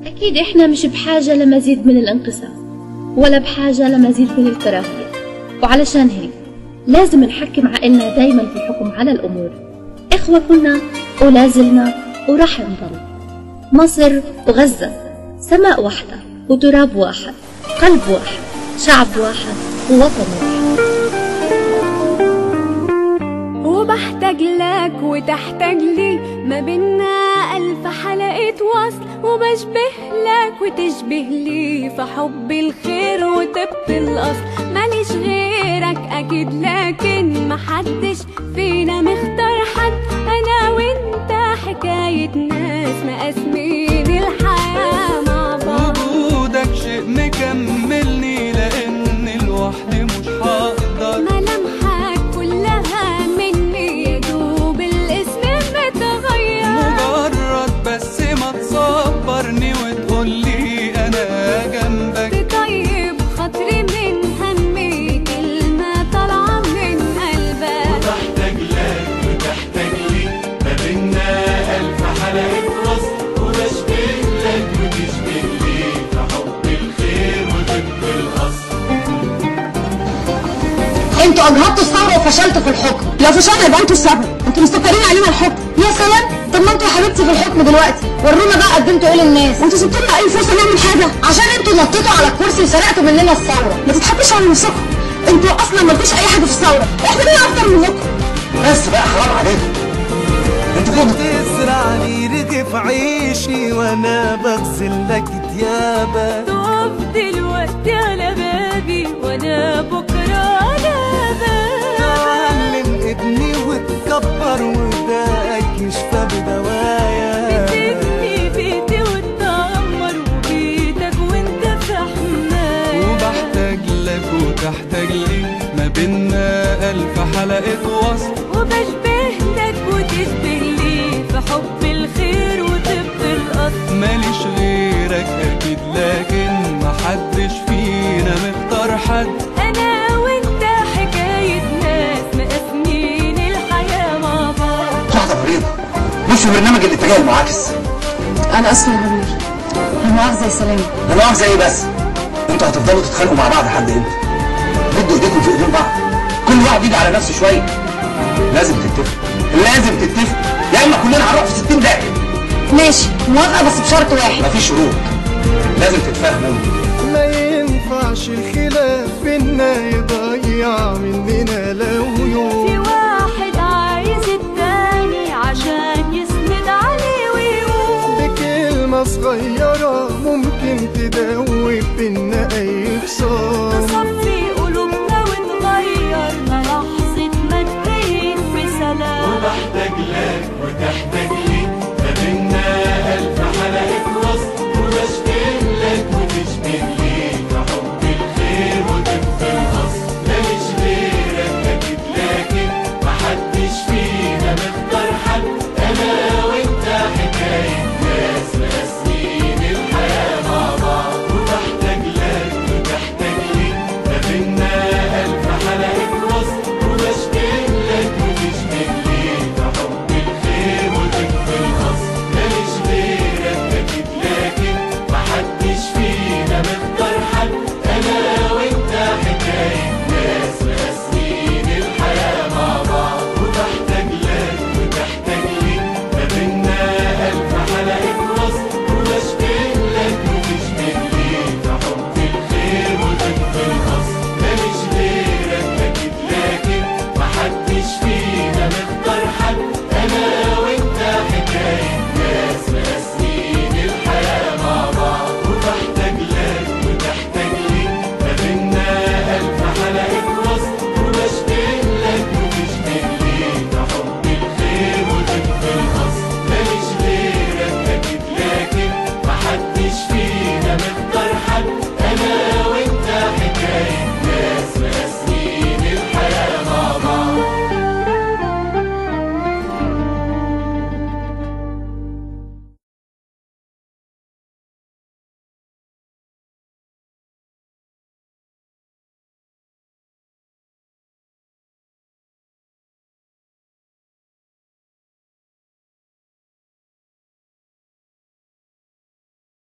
أكيد إحنا مش بحاجة لمزيد من الانقسام ولا بحاجة لمزيد من الكراهية، وعلشان هيك لازم نحكم عقلنا دايما في الحكم على الأمور. إخوة كنا ولازلنا ورح نضل. مصر وغزة سماء واحدة وتراب واحد، قلب واحد، شعب واحد ووطن واحد. وبحتاج لك وتحتاج لي، ما بينا ألف حلقة وصل، وبشبه لك وتشبه لي في حب الخير وطب الأصل. ماليش غيرك أكيد لكن محدش فينا مختار حد، أنا وإنت حكاية ناس مقاسمين الحياة مع بعض. وجودك شيء مكملني لأن لوحدي مش هقدر. ملامحك كلها مني يا دوب الاسم متغير، مجرد بس ما تصبرني وتقولي أنا جنبك، تطيب خاطري من همي كلمة طالعة من قلبك. وبحتاج لك وتحتاج لي، ما بينا ألف حلقة وصل، وبشبه لك وتشبه لي في حب الخير وطب الأصل. انتوا اجهضتوا الثوره وفشلتوا في الحكم، لو فشلنا يبقى انتوا السبب، انتوا مستكترين علينا الحكم. يا سلام، طب ما انتوا يا حبيبتي في الحكم دلوقتي، ورونا بقى قدمتوا ايه للناس، وانتوا سبتوا لنا اي فرصه نعمل حاجه عشان انتوا نطيتوا على الكرسي وسرقتوا مننا الثوره. ما تتحبش على نفسكم، انتوا اصلا ما لكوش اي حاجه في الثوره، احنا ليه اكتر منكم؟ بس بقى حرام عليكم، انتوا بتزرعني رغف عيشي وانا بغسل لك ديابة. تقف دلوقتي على بابي وانا بكره على بابك. تعلم ابني وتكبر وداك يشفى بدوايا. بتبني بيتي وتدمر وبيتك وانت في حماية. وبحتاج لك وتحتاج لي، ما بينا ألف حلقة وصل، وبشبه لك وتشبه لي في حب الخير وطب الأصل. ماليش غيرك أكيد لكن محدش فينا مختار حد، أنا وأنت حكاية ناس مقاسمين الحياة مع بعض. لحظة فريدة، مش برنامج الاتجاه المعاكس. انا اسفه يا غبير، لا مؤاخذه يا سلام. لا مؤاخذة ايه بس؟ انتوا هتفضلوا تتخانقوا مع بعض لحد امتى؟ ردوا ايديكم في ايدين بعض، كل واحد يجي على نفسه شوية. لازم تتفقوا، لازم تتفقوا، يا اما كلنا هنروح في 60 داهية. ماشي موافقه بس بشرط واحد. مفيش شروط، لازم تتفاهموا. ما ينفعش الخلاف بينا يضيع مننا لو يوم. في واحد عايز التاني عشان يسند عليه ويقوم. بكلمة صغيرة ممكن تدوب بينا أي خصام. تصفي قلوبنا وتغيرنا لحظة ما تبين في سلام. وبحتاج لك وتحتاج